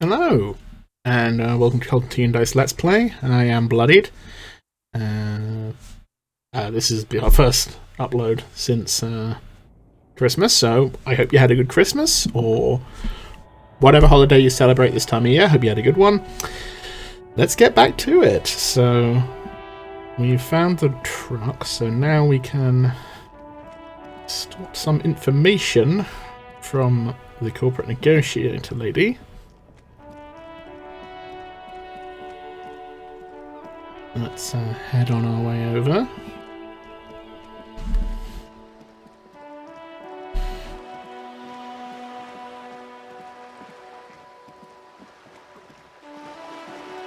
Hello, and welcome to Continue Dice Let's Play. I am Bloodied. This is our first upload since Christmas, so I hope you had a good Christmas, or whatever holiday you celebrate this time of year. Hope you had a good one. Let's get back to it. So, we found the truck, so now we can stop some information from the corporate negotiator lady. Let's head on our way over.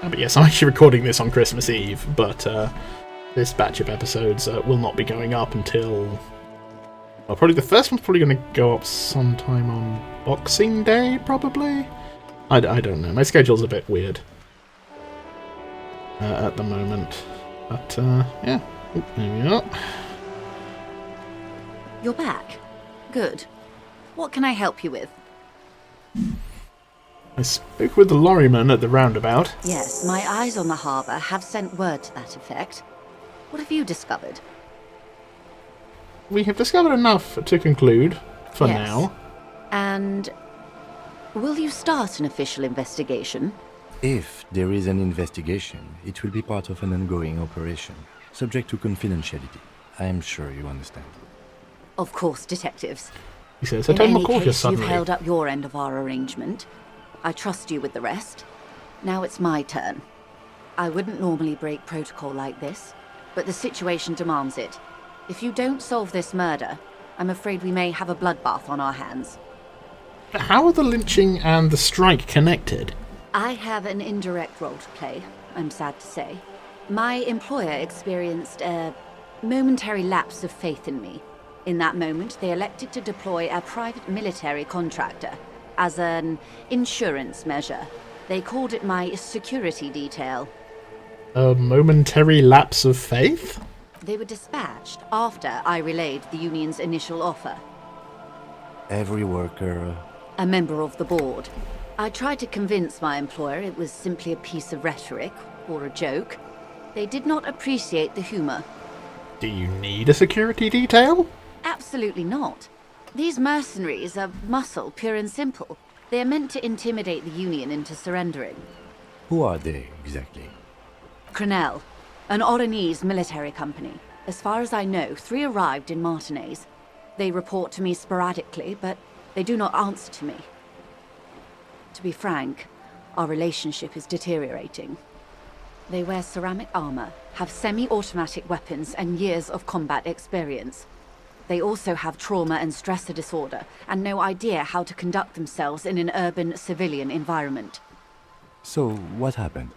But yes, I'm actually recording this on Christmas Eve, but this batch of episodes will not be going up until... Well, probably the first one's probably going to go up sometime on Boxing Day, probably? I don't know. My schedule's a bit weird at the moment. But, yeah. Oop, there we are. You're back. Good. What can I help you with? I spoke with the lorryman at the roundabout. Yes, my eyes on the harbour have sent word to that effect. What have you discovered? We have discovered enough to conclude, for Yes. now. And will you start an official investigation? If there is an investigation, it will be part of an ongoing operation, subject to confidentiality. I am sure you understand. Of course, detectives. He says, I In told him any to call you case, suddenly. you've held up your end of our arrangement. I trust you with the rest. Now it's my turn. I wouldn't normally break protocol like this, but the situation demands it. If you don't solve this murder, I'm afraid we may have a bloodbath on our hands. How are the lynching and the strike connected? I have an indirect role to play, I'm sad to say. My employer experienced a momentary lapse of faith in me. In that moment, they elected to deploy a private military contractor as an insurance measure. They called it my security detail. A momentary lapse of faith? They were dispatched after I relayed the union's initial offer. Every worker... A member of the board. I tried to convince my employer it was simply a piece of rhetoric or a joke. They did not appreciate the humor. Do you need a security detail? Absolutely not. These mercenaries are muscle, pure and simple. They are meant to intimidate the Union into surrendering. Who are they, exactly? Crenell, an Oranese military company. As far as I know, 3 arrived in Martinez. They report to me sporadically, but they do not answer to me. To be frank, our relationship is deteriorating. They wear ceramic armor, have semi-automatic weapons, and years of combat experience. They also have trauma and stressor disorder, and no idea how to conduct themselves in an urban civilian environment. So, what happened?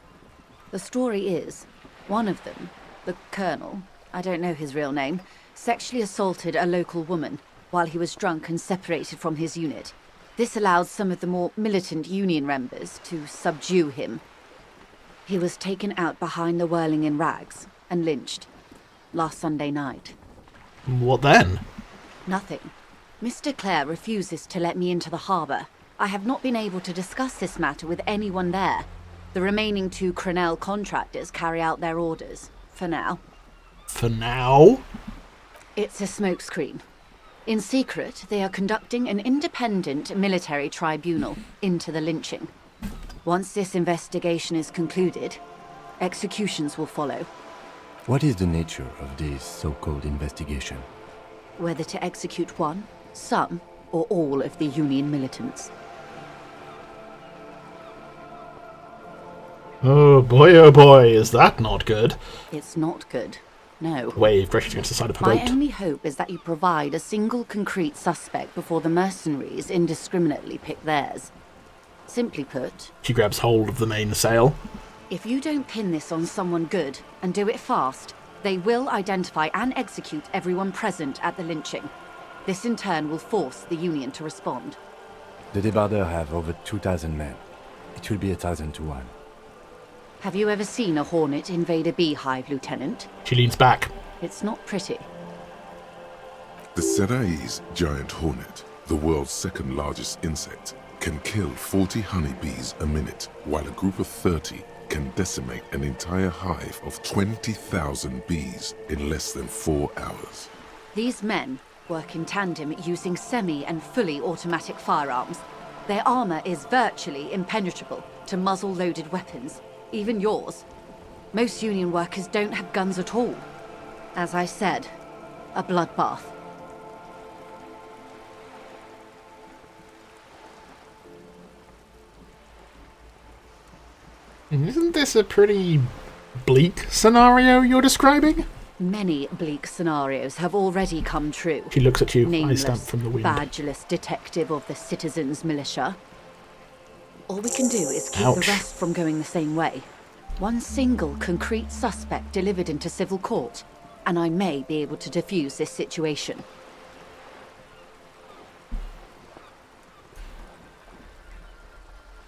The story is, one of them, the colonel, I don't know his real name, sexually assaulted a local woman while he was drunk and separated from his unit. This allowed some of the more militant Union members to subdue him. He was taken out behind the whirling in rags and lynched last Sunday night. What then? Nothing. Mr. Clare refuses to let me into the harbour. I have not been able to discuss this matter with anyone there. The remaining 2 Crenell contractors carry out their orders, for now. For now? It's a smokescreen. In secret, they are conducting an independent military tribunal into the lynching. Once this investigation is concluded, executions will follow. What is the nature of this so-called investigation? Whether to execute one, some, or all of the Union militants. Oh boy, is that not good? It's not good, no. Wave crashes against the side of her My boat. only hope is that you provide a single concrete suspect before the mercenaries indiscriminately pick theirs. Simply put, She grabs hold of the mainsail. if you don't pin this on someone good, and do it fast, they will identify and execute everyone present at the lynching. This in turn will force the Union to respond. The débardeurs have over 2,000 men. It will be 1,000 to 1. Have you ever seen a hornet invade a beehive, Lieutenant? She leans back. It's not pretty. The Seraï's giant hornet, the world's second largest insect, can kill 40 honeybees a minute, while a group of 30 can decimate an entire hive of 20,000 bees in less than 4 hours. These men work in tandem using semi- and fully automatic firearms. Their armour is virtually impenetrable to muzzle-loaded weapons, even yours. Most Union workers don't have guns at all. As I said, a bloodbath. Isn't this a pretty bleak scenario you're describing? Many bleak scenarios have already come true. She looks at you, eyes Nameless, stamped from the wind. badgeless detective of the citizens' militia. All we can do is keep Ouch. the rest from going the same way. One single concrete suspect delivered into civil court, and I may be able to defuse this situation.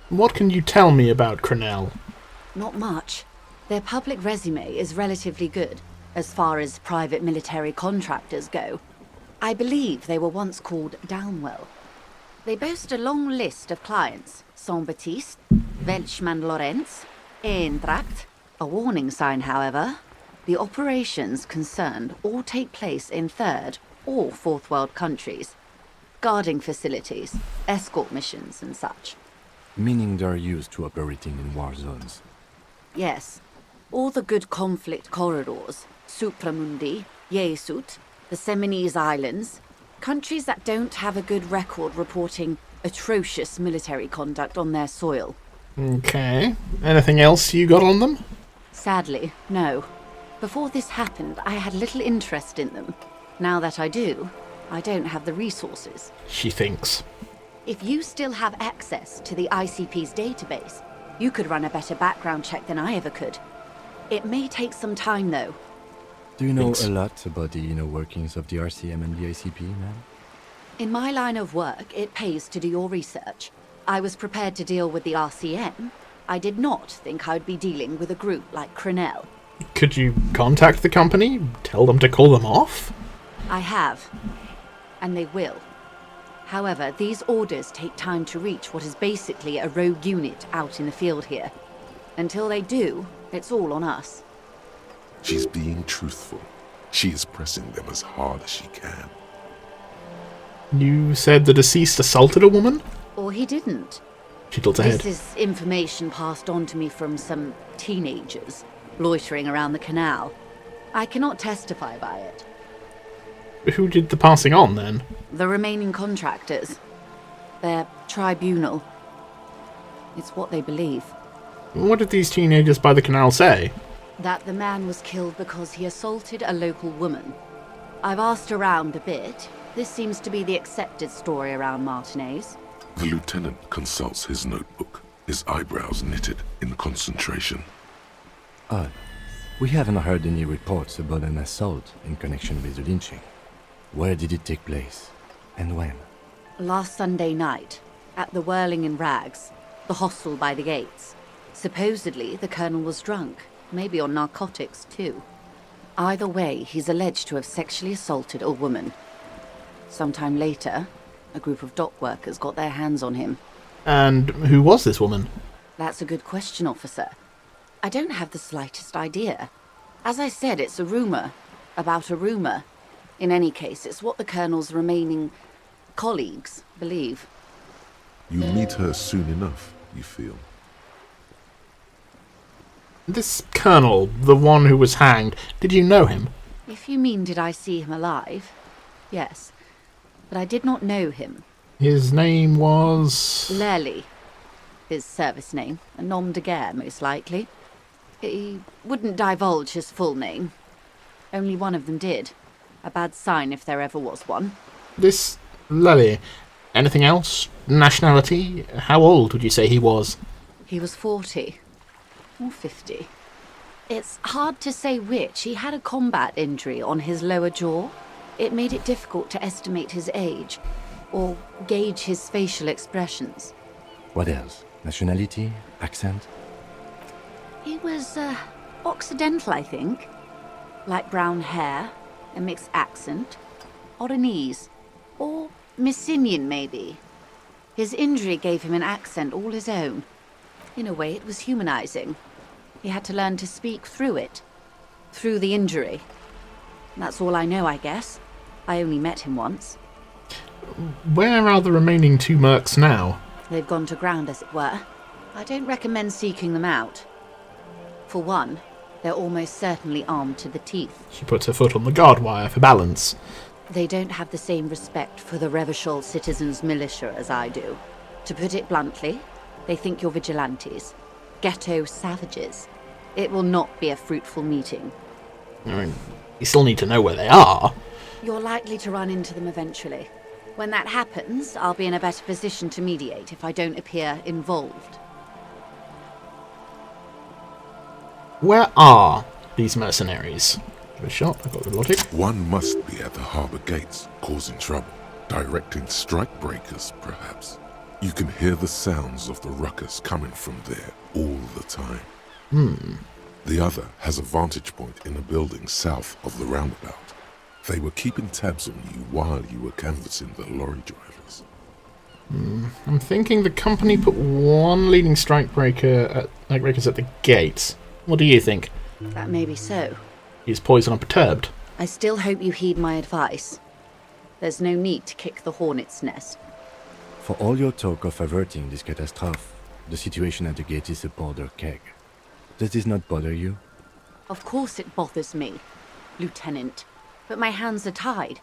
What can you tell me about Crenell? Not much. Their public resume is relatively good, as far as private military contractors go. I believe they were once called Downwell. They boast a long list of clients: Saint-Baptiste, Welchman-Lorenz, Eintracht. A warning sign, however. The operations concerned all take place in third or fourth world countries. Guarding facilities, escort missions and such. Meaning they're used to operating in war zones. Yes. All the good conflict corridors, Supramundi, Yesut, the Seminese Islands, countries that don't have a good record reporting atrocious military conduct on their soil. Okay. Anything else you got on them? Sadly, no. Before this happened, I had little interest in them. Now that I do, I don't have the resources. She thinks. If you still have access to the ICP's database, you could run a better background check than I ever could. It may take some time, though. Do you know Thanks. a lot about the inner workings of the RCM and the ICP, ma'am? In my line of work, it pays to do your research. I was prepared to deal with the RCM. I did not think I'd be dealing with a group like Crenell. Could you contact the company? Tell them to call them off? I have. And they will. However, these orders take time to reach what is basically a rogue unit out in the field here. Until they do, it's all on us. She's being truthful. She is pressing them as hard as she can. You said the deceased assaulted a woman? Or he didn't. She tilts her head. This is information passed on to me from some teenagers loitering around the canal. I cannot testify by it. Who did the passing on, then? The remaining contractors. Their tribunal. It's what they believe. What did these teenagers by the canal say? That the man was killed because he assaulted a local woman. I've asked around a bit. This seems to be the accepted story around Martinez. The lieutenant consults his notebook, his eyebrows knitted in concentration. Odd. We haven't heard any reports about an assault in connection with the lynching. Where did it take place? And when? Last Sunday night, at the Whirling in Rags, the hostel by the gates. Supposedly, the colonel was drunk, maybe on narcotics too. Either way, he's alleged to have sexually assaulted a woman. Sometime later, a group of dock workers got their hands on him. And who was this woman? That's a good question, officer. I don't have the slightest idea. As I said, it's a rumor. About a rumor. In any case, it's what the colonel's remaining colleagues believe. You'll meet her soon enough, you feel. This colonel, the one who was hanged, did you know him? If you mean did I see him alive? Yes. But I did not know him. His name was... Lely. His service name. A nom de guerre, most likely. He wouldn't divulge his full name. Only one of them did. A bad sign if there ever was one. This Lely. Anything else? Nationality? How old would you say he was? He was 40. Or 50. It's hard to say which. He had a combat injury on his lower jaw. It made it difficult to estimate his age, or gauge his facial expressions. What else? Nationality? Accent? He was, Occidental, I think. Light brown hair, a mixed accent, Oranese, or Messinian, maybe. His injury gave him an accent all his own. In a way, it was humanizing. He had to learn to speak through it. Through the injury. That's all I know, I guess. I only met him once. Where are the remaining 2 mercs now? They've gone to ground, as it were. I don't recommend seeking them out. For one, they're almost certainly armed to the teeth. She puts her foot on the guard wire for balance. They don't have the same respect for the Revachol citizens' militia as I do. To put it bluntly, they think you're vigilantes. Ghetto savages. It will not be a fruitful meeting. I mean, you still need to know where they are. You're likely to run into them eventually. When that happens, I'll be in a better position to mediate if I don't appear involved. Where are these mercenaries? Give it a shot. I've got the logic. One must be at the harbour gates, causing trouble, directing strike breakers, perhaps. You can hear the sounds of the ruckus coming from there all the time. The other has a vantage point in a building south of the roundabout. They were keeping tabs on you while you were canvassing the lorry drivers. I'm thinking the company put 1 leading strikebreakers at the gates. What do you think? That may be so. He's poisoned or perturbed. I still hope you heed my advice. There's no need to kick the hornet's nest. For all your talk of averting this catastrophe, the situation at the gate is a powder keg. Does this not bother you? Of course it bothers me, Lieutenant. But my hands are tied.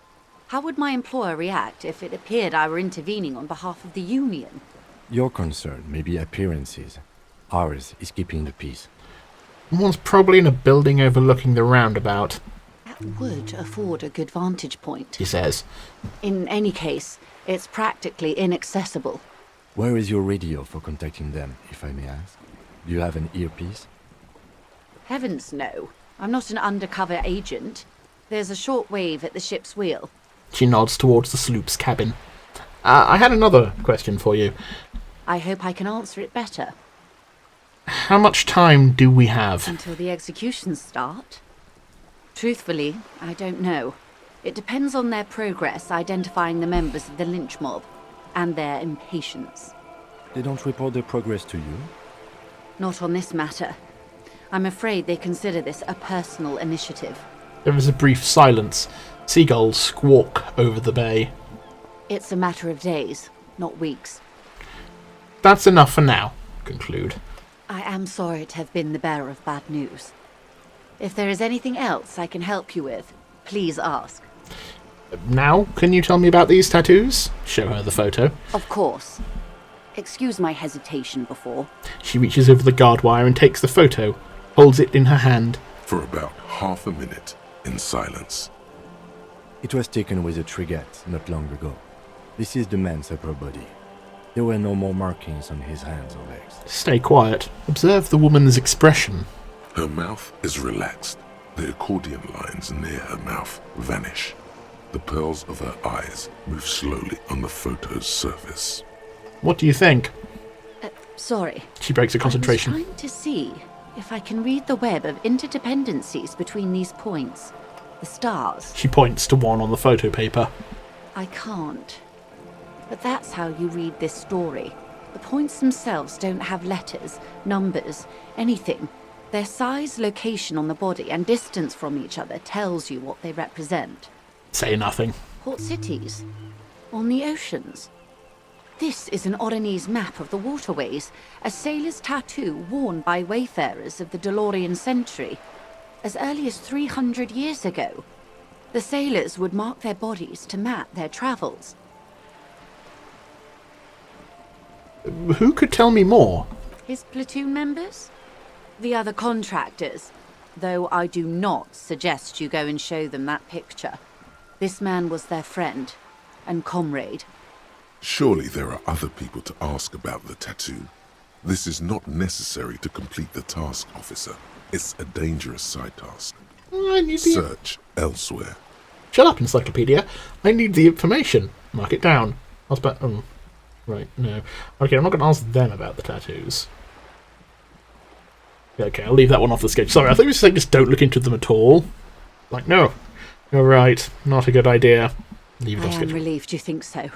How would my employer react if it appeared I were intervening on behalf of the Union? Your concern may be appearances. Ours is keeping the peace. One's probably in a building overlooking the roundabout, That would afford a good vantage point. he says. In any case, it's practically inaccessible. Where is your radio for contacting them, if I may ask? Do you have an earpiece? Heavens no. I'm not an undercover agent. There's a shortwave at the ship's wheel. She nods towards the sloop's cabin. I had another question for you. I hope I can answer it better. How much time do we have? Until the executions start? Truthfully, I don't know. It depends on their progress identifying the members of the lynch mob, and their impatience. They don't report their progress to you? Not on this matter. I'm afraid they consider this a personal initiative. There is a brief silence. Seagulls squawk over the bay. It's a matter of days, not weeks. That's enough for now, conclude. I am sorry to have been the bearer of bad news. If there is anything else I can help you with, please ask. Now, can you tell me about these tattoos? Show her the photo. Of course. Excuse my hesitation before. She reaches over the guard wire and takes the photo, holds it in her hand. For about half a minute, in silence. It was taken with a trigette not long ago. This is the man's upper body. There were no more markings on his hands or legs. Stay quiet. Observe the woman's expression. Her mouth is relaxed. The accordion lines near her mouth vanish. The pearls of her eyes move slowly on the photo's surface. What do you think? Sorry. She breaks her concentration. I was trying to see if I can read the web of interdependencies between these points. The stars. She points to one on the photo paper. I can't. But that's how you read this story. The points themselves don't have letters, numbers, anything. Their size, location on the body, and distance from each other tells you what they represent. Say nothing. Port cities. On the oceans. This is an Oronese map of the waterways, a sailor's tattoo worn by wayfarers of the Delorian century. As early as 300 years ago, the sailors would mark their bodies to map their travels. Who could tell me more? His platoon members? The other contractors. Though I do not suggest you go and show them that picture. This man was their friend and comrade. Surely there are other people to ask about the tattoo. This is not necessary to complete the task, officer. It's a dangerous side task. I need the... Search elsewhere. Shut up, Encyclopedia. I need the information. Mark it down. I'll spend... right, no. Okay, I'm not going to ask them about the tattoos. Okay, I'll leave that one off the sketch. Sorry, I thought you were saying just don't look into them at all. Like, no. You're right. Not a good idea. Leave it I off am sketch. relieved you think so.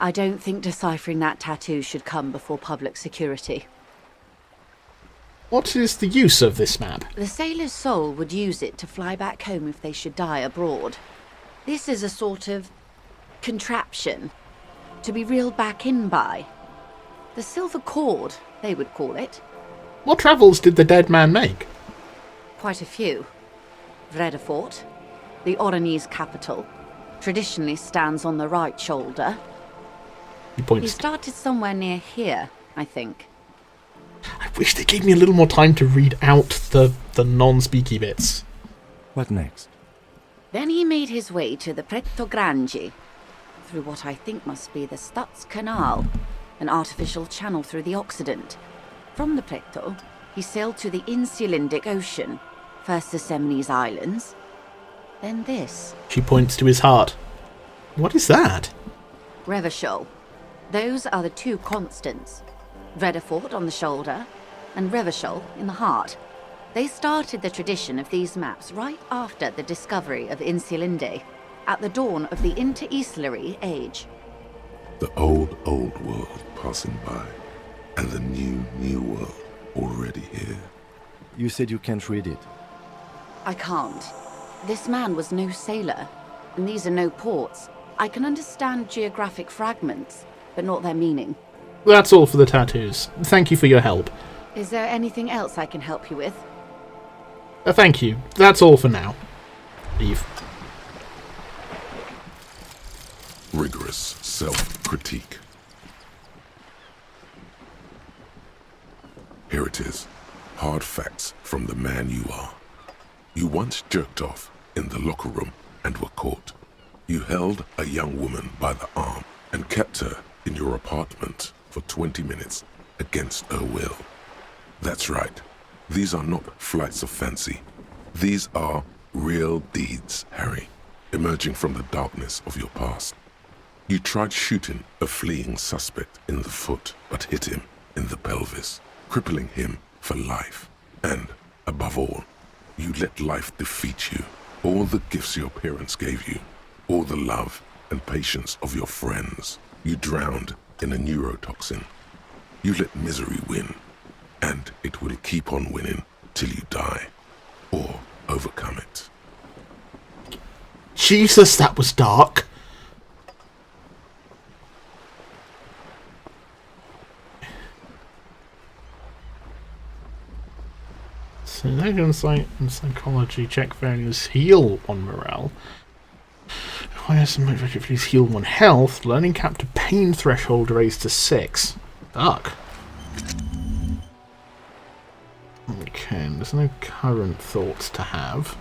I don't think deciphering that tattoo should come before public security. What is the use of this map? The sailor's soul would use it to fly back home if they should die abroad. This is a sort of contraption to be reeled back in by. The silver cord, they would call it. What travels did the dead man make? Quite a few. Vredefort, the Oranese capital, traditionally stands on the right shoulder. He He points. started somewhere near here, I think. I wish they gave me a little more time to read out the non-speaky bits. What next? Then he made his way to the Pretto Grande, through what I think must be the Stutz Canal, an artificial channel through the Occident. From the Pretto, he sailed to the Insulindic Ocean, first the Semines Islands, then this. She points to his heart. What is that? Revachol. Those are the two constants. Vredefort on the shoulder, and Revachol in the heart. They started the tradition of these maps right after the discovery of Insulinde, at the dawn of the Interinsulary Age. The old world passing by, and the new world already here. You said you can't read it. I can't. This man was no sailor, and these are no ports. I can understand geographic fragments, but not their meaning. That's all for the tattoos. Thank you for your help. Is there anything else I can help you with? Thank you. That's all for now. Leave. Rigorous self-critique. Here it is. Hard facts from the man you are. You once jerked off in the locker room and were caught. You held a young woman by the arm and kept her in your apartment for 20 minutes against her will. That's right. These are not flights of fancy. These are real deeds, Harry, emerging from the darkness of your past. You tried shooting a fleeing suspect in the foot, but hit him in the pelvis, crippling him for life. And, above all, you let life defeat you. All the gifts your parents gave you, all the love and patience of your friends, you drowned in a neurotoxin. You let misery win, and it will keep on winning till you die, or overcome it. Jesus, that was dark. So now insight and psychology check values heal on morale. Requires some activities heal 1 health. Learning cap to pain threshold raised to 6. Dark. Okay, there's no current thoughts to have.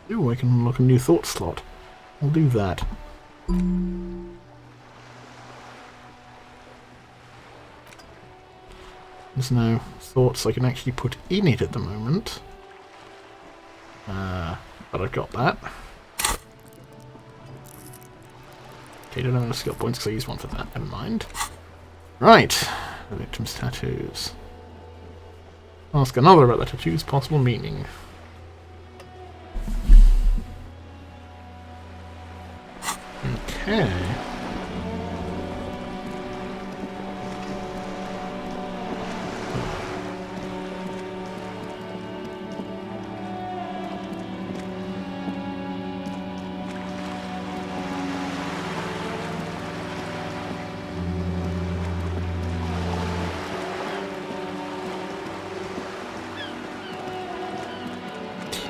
Ooh, I can unlock a new thought slot. I'll do that. There's no thoughts I can actually put in it at the moment. But I've got that. Okay, don't have enough skill points because I used one for that. Never mind. Right. The victim's tattoos. Ask another about the tattoo's possible meaning. Okay.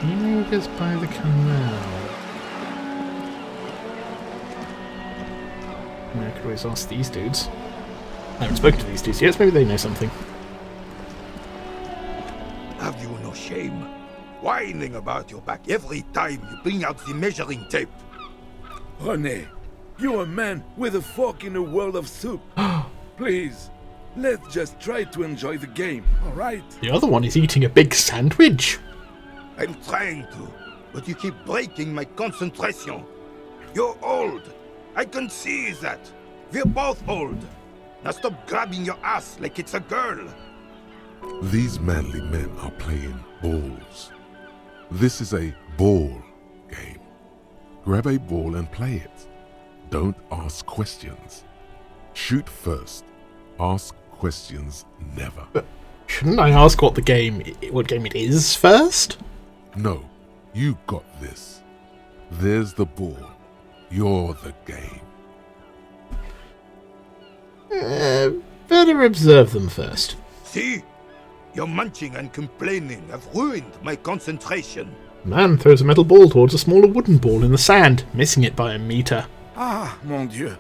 Teenagers by the canal. I could always ask these dudes. I haven't spoken to these dudes yet, so maybe they know something. Have you no shame? Whining about your back every time you bring out the measuring tape. René, you're a man with a fork in a world of soup. Please, let's just try to enjoy the game, alright? The other one is eating a big sandwich. I'm trying to, but you keep breaking my concentration. You're old. I can see that. We're both old. Now stop grabbing your ass like it's a girl. These manly men are playing balls. This is a ball game. Grab a ball and play it. Don't ask questions. Shoot first. Ask questions never. But shouldn't I ask what game it is first? No, you got this. There's the ball. You're the game. Better observe them first. See? Your munching and complaining have ruined my concentration. Man throws a metal ball towards a smaller wooden ball in the sand, missing it by a meter. Ah, mon Dieu.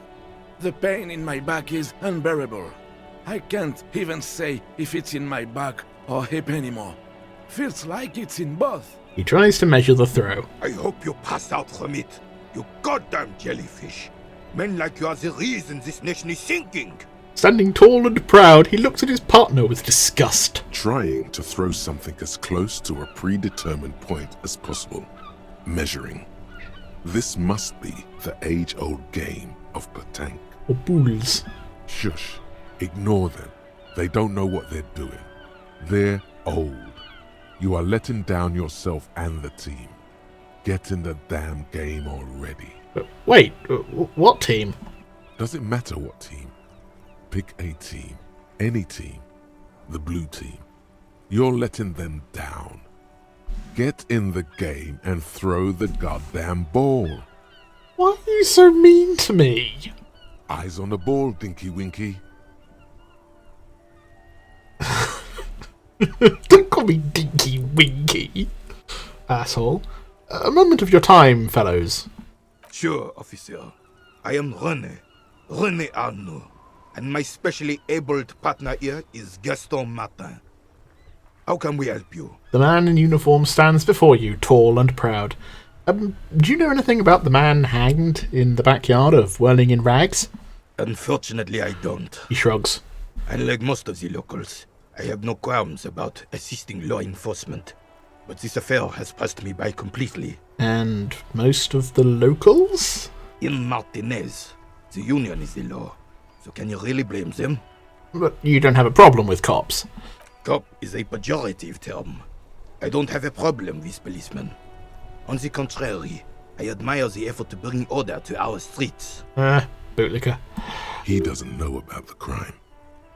The pain in my back is unbearable. I can't even say if it's in my back or hip anymore. Feels like it's in both. He tries to measure the throw. I hope you pass out from it. You goddamn jellyfish. Men like you are the reason this nation is sinking. Standing tall and proud, he looks at his partner with disgust. Trying to throw something as close to a predetermined point as possible. Measuring. This must be the age-old game of petanque. Or boules. Shush. Ignore them. They don't know what they're doing. They're old. You are letting down yourself and the team. Get in the damn game already. Wait, what team? Doesn't matter what team. Pick a team. Any team. The blue team. You're letting them down. Get in the game and throw the goddamn ball. Why are you so mean to me? Eyes on the ball, Dinky Winky. Don't call me Dinky Winky, asshole. A moment of your time, fellows. Sure, officer. I am René Arnoux. And my specially abled partner here is Gaston Martin. How can we help you? The man in uniform stands before you, tall and proud. Do you know anything about the man hanged in the backyard of Whirling in Rags? Unfortunately, I don't. He shrugs. Unlike most of the locals, I have no qualms about assisting law enforcement. But this affair has passed me by completely. And most of the locals? In Martinez, the union is the law. So can you really blame them? But you don't have a problem with cops. Cop is a pejorative term. I don't have a problem with policemen. On the contrary, I admire the effort to bring order to our streets. Bootlicker. He doesn't know about the crime.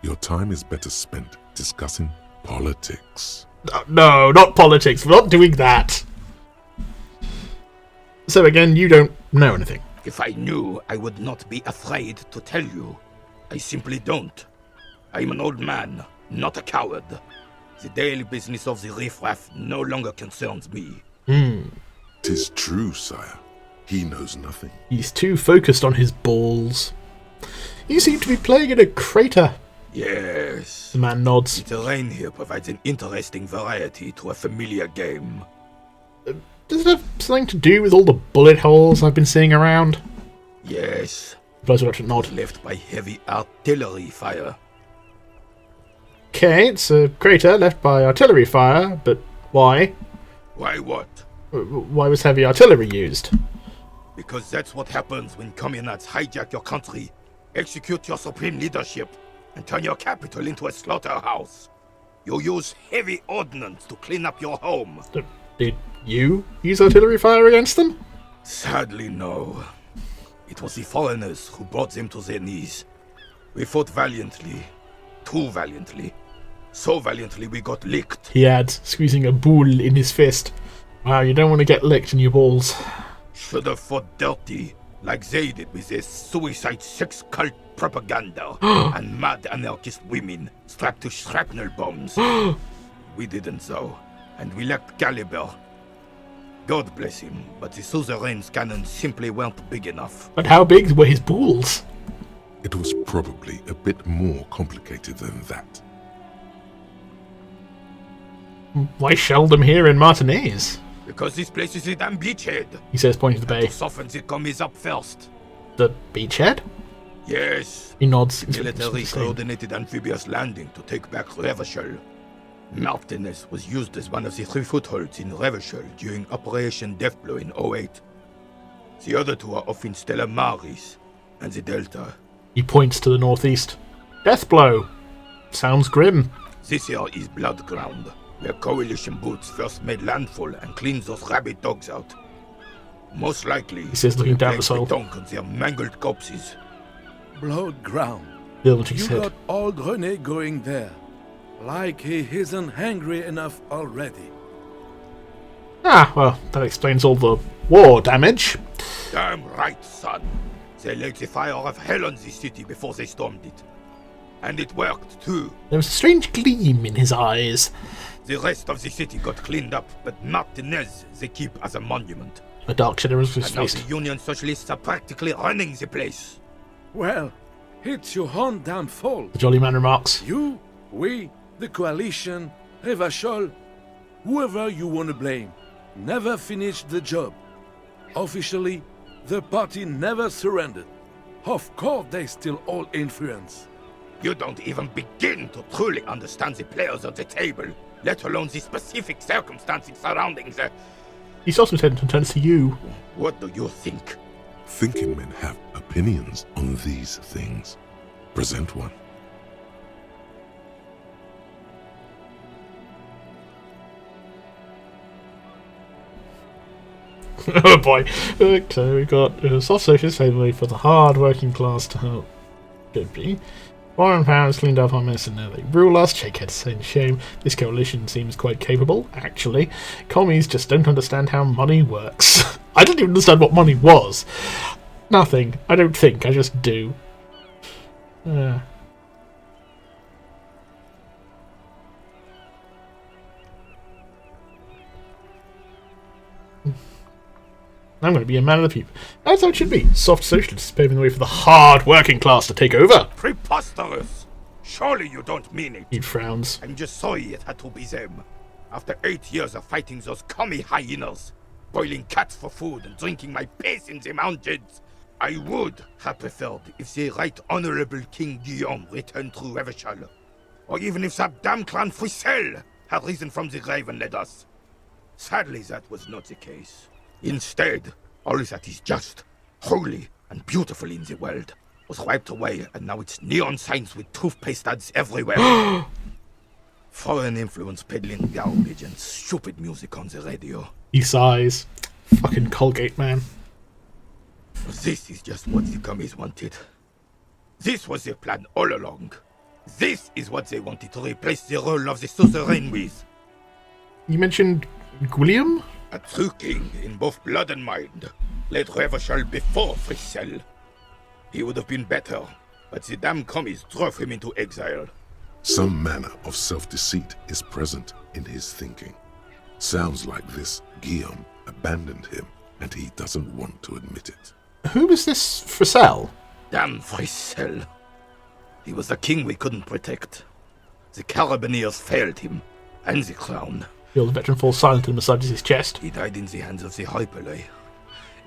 Your time is better spent discussing politics. No, not politics. We're not doing that. So again, you don't know anything. If I knew, I would not be afraid to tell you. I simply don't. I am an old man, not a coward. The daily business of the riffraff no longer concerns me. 'Tis true, sire. He knows nothing. He's too focused on his balls. You seem to be playing in a crater. Yes. The man nods. The terrain here provides an interesting variety to a familiar game. Does it have something to do with all the bullet holes I've been seeing around? Yes. Blows a nod. Left by heavy artillery fire. Okay, it's a crater left by artillery fire, but why? Why what? Why was heavy artillery used? Because that's what happens when communards hijack your country, execute your supreme leadership, and turn your capital into a slaughterhouse. You use heavy ordnance to clean up your home. Did you use artillery fire against them? Sadly, no. It was the foreigners who brought them to their knees. We fought valiantly. Too valiantly. So valiantly we got licked. He adds, squeezing a boule in his fist. Wow, you don't want to get licked in your balls. Should have fought dirty, like they did with their suicide sex cult propaganda and mad anarchist women strapped to shrapnel bombs. We didn't though, and we lacked caliber. God bless him, but the suzerain's cannons simply weren't big enough. But how big were his balls? It was probably a bit more complicated than that. Why shell them here in Martinez? Because this place is a damn beachhead. He says, pointing to the bay. To soften the commies up first. The beachhead? Yes. He nods. Military coordinated amphibious landing to take back Revachol. Martinez was used as one of the 3 footholds in Revachol during Operation Deathblow in 08. The other 2 are off in Stella Maris and the Delta. He points to the northeast. Deathblow. Sounds grim. This here is Blood Ground, where coalition boots first made landfall and cleaned those rabid dogs out. Most likely, He says, looking down the soil. dunk on their mangled corpses. Blood ground. Bill shakes You his head. got old René going there. Like he isn't hungry enough already. Ah, well, that explains all the war damage. Damn right, son. They laid the fire of hell on the city before they stormed it. And it worked, too. There was a strange gleam in his eyes. The rest of the city got cleaned up, but Martinez they keep as a monument. A dark shadow rose his And now face. the Union Socialists are practically running the place. Well, it's your own damn fault. The jolly man remarks. You, we, the coalition, Revachol, whoever you want to blame, never finished the job. Officially, the party never surrendered. Of course, they still hold influence. You don't even begin to truly understand the players at the table, let alone the specific circumstances surrounding the... He stops his head and turns to you. What do you think? Thinking men have opinions on these things. Present one. Oh boy. So we got soft socialist favourably for the hard working class to help. Could be. Foreign powers cleaned up our mess and now they rule us. Shake head saying shame. This coalition seems quite capable, actually. Commies just don't understand how money works. I didn't even understand what money was. Nothing. I don't think. I just do. I'm going to be a man of the people. That's how it should be. Soft socialists paving the way for the hard working class to take over. Preposterous! Surely you don't mean it. He frowns. I'm just sorry it had to be them. After 8 years of fighting those commie hyenas, boiling cats for food and drinking my piss in the mountains, I would have preferred if the Right Honourable King Guillaume returned through Revachol, or even if that damn clan Frisel had risen from the grave and led us. Sadly, that was not the case. Instead, all that is just, holy, and beautiful in the world was wiped away, and now it's neon signs with toothpaste ads everywhere. Foreign influence peddling garbage and stupid music on the radio. He sighs. Fucking Colgate man. This is just what the commies wanted. This was their plan all along. This is what they wanted to replace the role of the suzerain with. You mentioned William? A true king in both blood and mind led Revachol before Frisel. He would have been better, but the damn commies drove him into exile. Some manner of self-deceit is present in his thinking. Sounds like this Guillaume abandoned him, and he doesn't want to admit it. Who was this Frisel? Damn Frisel. He was the king we couldn't protect. The Carabineers failed him, and the crown. The old veteran falls silent and massages his chest. He died in the hands of the Hyperlay,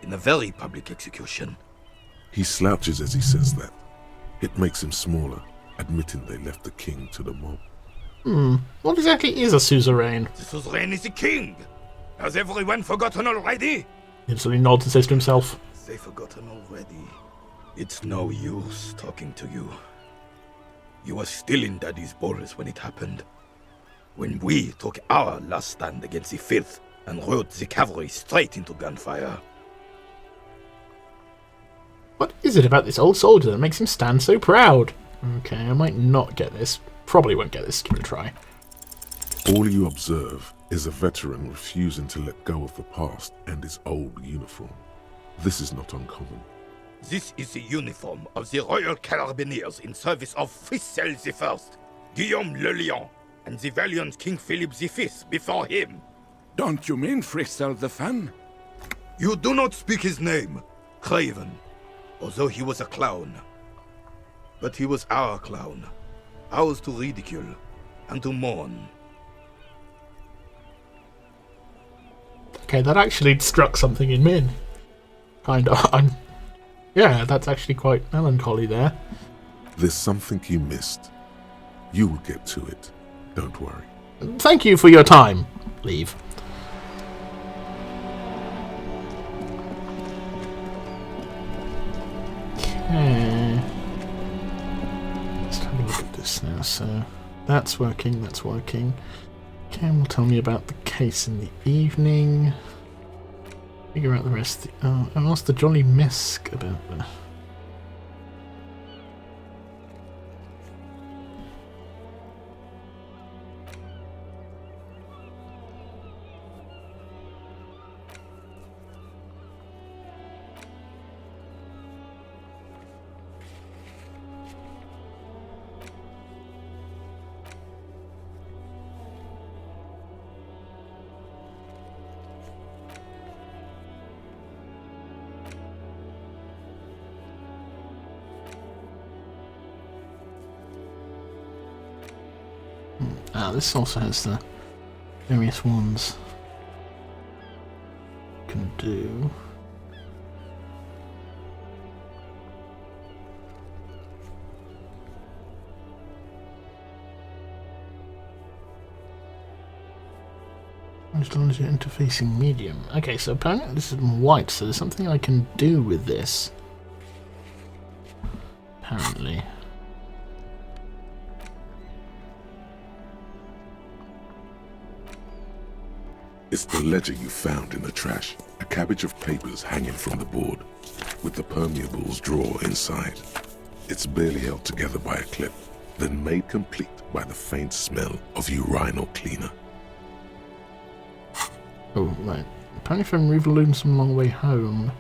in a very public execution. He slouches as he says that. It makes him smaller, admitting they left the king to the mob. What exactly is a suzerain? The suzerain is the king! Has everyone forgotten already? He instantly nods and says to himself, They've forgotten already. It's no use talking to you. You were still in Daddy's balls when it happened. When we took our last stand against the filth and rode the cavalry straight into gunfire. what is it about this old soldier that makes him stand so proud? Okay, I might not get this. Probably won't get this. Give it a try. All you observe is a veteran refusing to let go of the past and his old uniform. This is not uncommon. This is the uniform of the Royal Carabineers in service of Frisel I, Guillaume Le Lion, and the valiant King Philip V before him. Don't you mean Frisel the Fan? You do not speak his name, Craven, although he was a clown. But he was our clown, ours to ridicule and to mourn. Okay, that actually struck something in me. Kind of. Yeah, that's actually quite melancholy there. There's something you missed. You will get to it. Don't worry. Thank you for your time. Leave. Okay. Let's have a look at this now. So, that's working, that's working. Cam will tell me about the case in the evening. Figure out the rest. Oh, I asked the Jolly Misk about that. This also has the various ones you can do. As long as you're interfacing medium. Okay, so apparently this is white, so there's something I can do with this. Apparently. It's the ledger you found in the trash. A cabbage of papers hanging from the board, with the permeables drawer inside. It's barely held together by a clip, then made complete by the faint smell of urinal cleaner. Oh, right. Apparently if I remove the loom some long way home...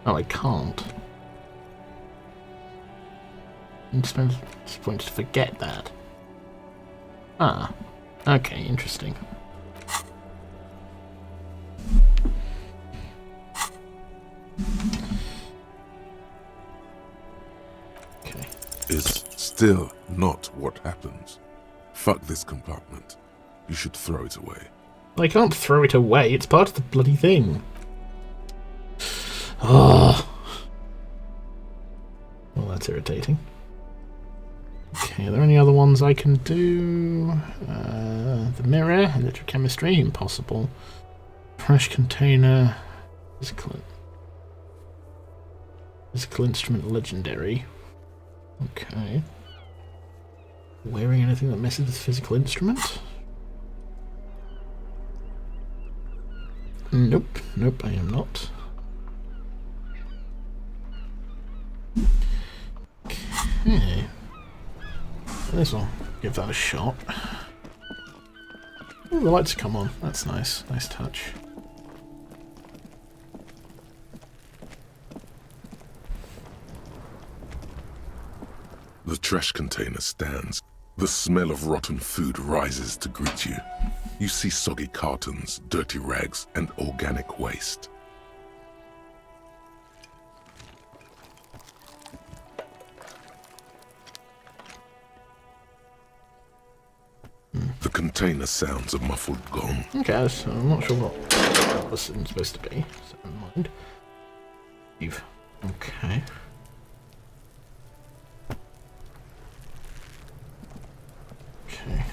Oh, I can't. I'm just going to forget that. Ah. Okay, interesting. Okay. Is still not what happens. Fuck this compartment. You should throw it away. I can't throw it away, it's part of the bloody thing. Oh. Well, that's irritating. Okay, are there any other ones I can do? The mirror, electrochemistry, impossible. Trash container, physical instrument, legendary. Okay. Wearing anything that messes with physical instrument? Nope, nope, I am not. Okay. This will give that a shot. Ooh, the lights come on. That's nice. Nice touch. The trash container stands. The smell of rotten food rises to greet you. You see soggy cartons, dirty rags, and organic waste. The container sounds a muffled gong. Okay, so I'm not sure what that was supposed to be, so never mind. Eve. Okay. Okay.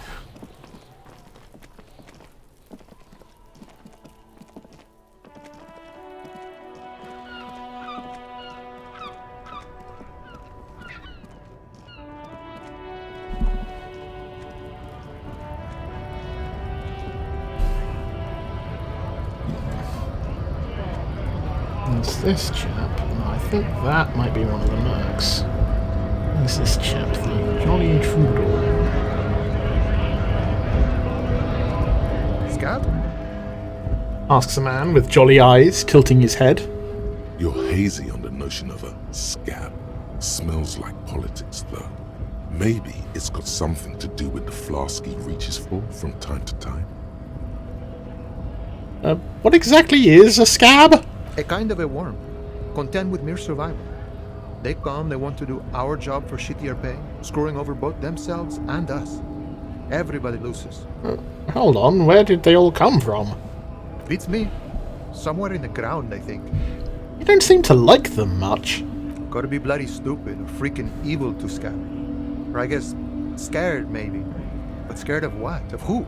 It's this chap. I think that might be one of the mercs. Who's this chap? The Jolly Troubadour. Scab? Asks a man with jolly eyes, tilting his head. You're hazy on the notion of a scab. Smells like politics, though. Maybe it's got something to do with the flask he reaches for from time to time. What exactly is a scab? A kind of a worm, content with mere survival. They come, they want to do our job for shittier pay, screwing over both themselves and us. Everybody loses. Hold on, where did they all come from? Beats me. Somewhere in the ground, I think. You don't seem to like them much. Gotta be bloody stupid or freaking evil to Scab. Or I guess scared, maybe. But scared of what? Of who?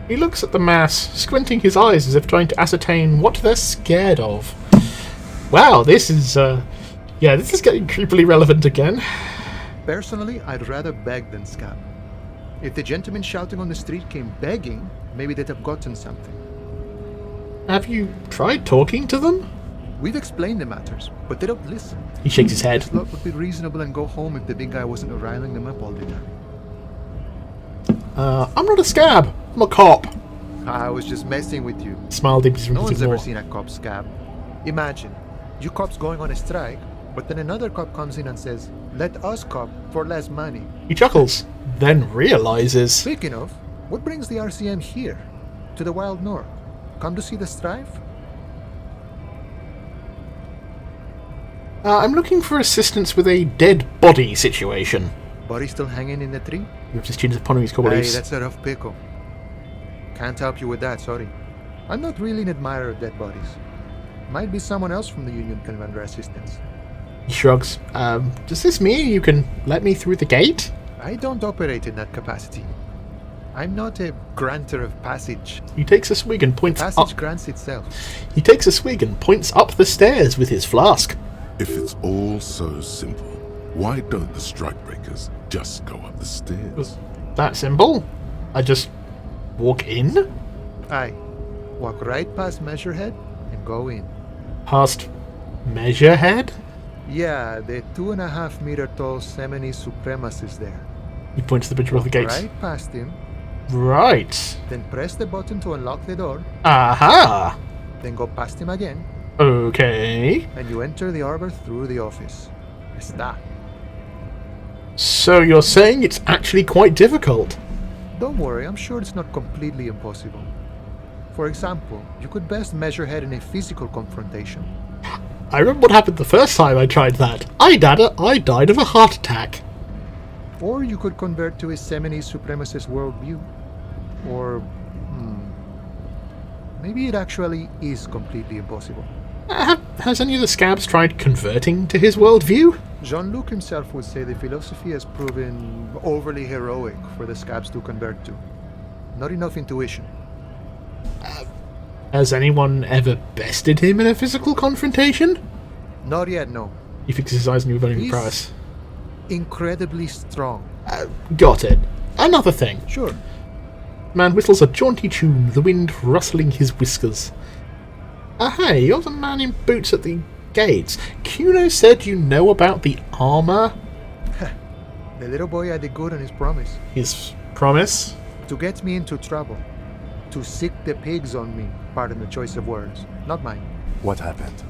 He looks at the mass, squinting his eyes as if trying to ascertain what they're scared of. Wow, this is, yeah, this is getting creepily relevant again. Personally, I'd rather beg than scab. If the gentleman shouting on the street came begging, maybe they'd have gotten something. Have you tried talking to them? We've explained the matters, but they don't listen. He shakes his head. This lot would be reasonable and go home if the big guy wasn't riling them up all the time. I'm not a scab. I'm a cop. I was just messing with you. Smile deeply. No one's ever seen a cop scab. Imagine, you cops going on a strike, but then another cop comes in and says, "Let us cop for less money." He chuckles, then realizes. Speaking of, what brings the RCM here? To the Wild North? Come to see the strife? I'm looking for assistance with a dead body situation. Body still hanging in the tree? He whips his chin upon his cover Hey, leaves. that's a rough pickle. Can't help you with that, sorry. I'm not really an admirer of dead bodies. Might be someone else from the Union can render assistance. He shrugs. Does this mean you can let me through the gate? I don't operate in that capacity. I'm not a granter of passage. He takes a swig and points Passage up. grants itself. He takes a swig and points up the stairs with his flask. If it's all so simple, why don't the strikebreakers just go up the stairs? That simple. I just walk in, Aye. Walk right past Measurehead and go in. past Measurehead. Yeah, the 2.5 meter tall Semini Supremacist there. He points to the bridge above the gates. Right past him, Right. then press the button to unlock the door, Aha. then go past him again, Okay. and you enter the arbor through the office. Está. So you're saying it's actually quite difficult? Don't worry, I'm sure it's not completely impossible. For example, you could best Measurehead in a physical confrontation. I remember what happened the first time I tried that. I died of a heart attack. Or you could convert to a Semini Supremacist worldview. Or, maybe it actually is completely impossible. Has any of the scabs tried converting to his worldview? Jean-Luc himself would say the philosophy has proven overly heroic for the scabs to convert to. Not enough intuition. Has anyone ever bested him in a physical confrontation? Not yet, no. He fixes his eyes on you with only He's- prowess. Incredibly strong. Got it. Another thing. Sure. Man whistles a jaunty tune, the wind rustling his whiskers. Hey, you're the man in boots at the gates. Kuno said you know about the armour? The little boy had it good on his promise. His promise? To get me into trouble. To sick the pigs on me. Pardon the choice of words. Not mine. What happened?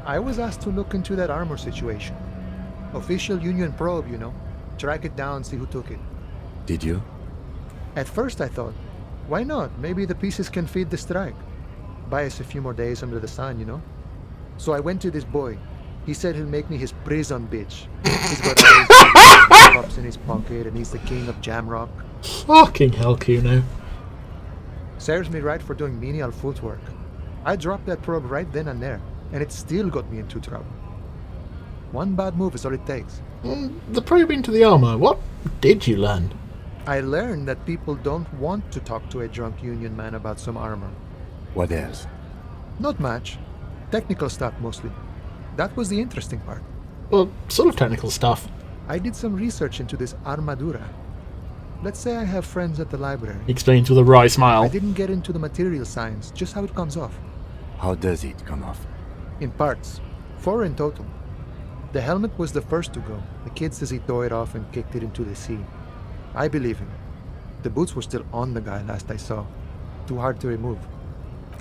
I was asked to look into that armor situation. Official Union probe, you know. Track it down, see who took it. Did you? At first I thought, why not? Maybe the pieces can feed the strike. Buy us a few more days under the sun, you know? So I went to this boy. He said he'll make me his prison bitch. He's got all his cups in his pocket and he's the king of Jamrock. Fucking hell, Kuno. Serves me right for doing menial footwork. I dropped that probe right then and there, and it still got me into trouble. One bad move is all it takes. The probe into the armour, what did you learn? I learned that people don't want to talk to a drunk Union man about some armor. What else? Not much. Technical stuff mostly. That was the interesting part. Well, sort of technical stuff. I did some research into this armadura. Let's say I have friends at the library. He explains with a wry I smile. didn't get into the material science, just how it comes off. How does it come off? In parts. 4 in total. The helmet was the first to go. The kid says he tore it off and kicked it into the sea. I believe him. The boots were still on the guy last I saw. Too hard to remove.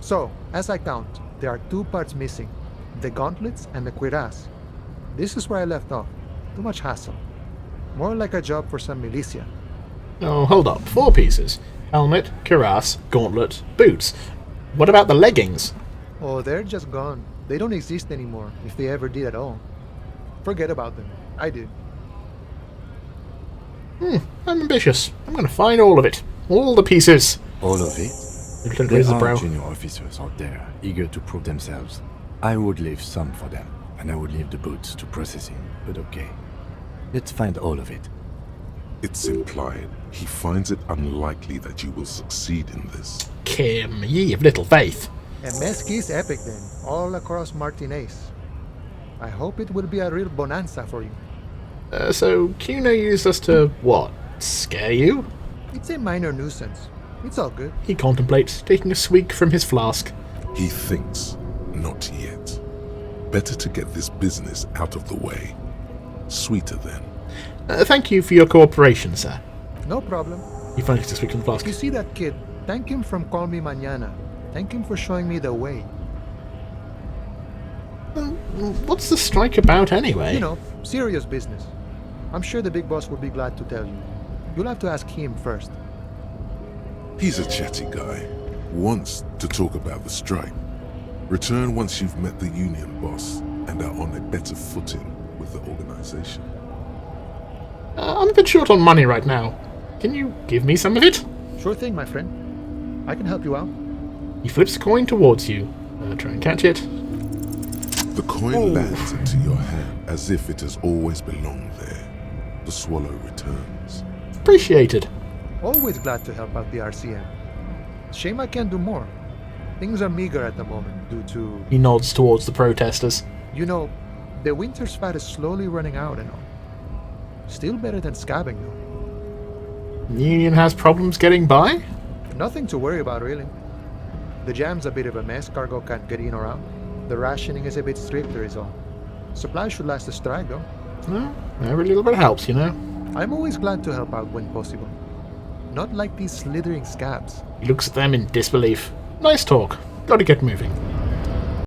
So, as I count, there are 2 parts missing. The gauntlets and the cuirass. This is where I left off. Too much hassle. More like a job for some militia. Oh, hold up. 4 pieces. Helmet, cuirass, gauntlet, boots. What about the leggings? Oh, they're just gone. They don't exist anymore, if they ever did at all. Forget about them. I did. I'm ambitious. I'm going to find all of it. All the pieces. All of it? The lieutenant There raises a are brow. junior officers out there, eager to prove themselves. I would leave some for them, and I would leave the boots to processing, but okay. Let's find all of it. It's implied he finds it unlikely that you will succeed in this. Kim, ye of little faith. A mesquite epic then, all across Martinez. I hope it will be a real bonanza for you. So Cuno used us to, what, scare you? It's a minor nuisance. It's all good. He contemplates taking a swig from his flask. He thinks, not yet. Better to get this business out of the way. Sweeter then. Thank you for your cooperation, sir. No problem. He finishes a swig from the flask. You see that kid? Thank him from Call Me Mañana. Thank him for showing me the way. What's the strike about anyway? You know, serious business. I'm sure the big boss would be glad to tell you. You'll have to ask him first. He's a chatty guy. Wants to talk about the strike. Return once you've met the union boss and are on a better footing with the organization. I'm a bit short on money right now. Can you give me some of it? Sure thing, my friend. I can help you out. He flips a coin towards you. Try and catch it. The coin lands into your hand as if it has always belonged there. The swallow returns. Appreciated. Always glad to help out the RCM. Shame I can't do more. Things are meager at the moment due to... He nods towards the protesters. You know, the winter's fat is slowly running out and all. Still better than scabbing, though. Union has problems getting by? Nothing to worry about, really. The jam's a bit of a mess, cargo can't get in or out. The rationing is a bit stricter is all. Supplies should last the strike, though. Well, every little bit helps, you know. I'm always glad to help out when possible. Not like these slithering scabs. He looks at them in disbelief. Nice talk. Gotta get moving.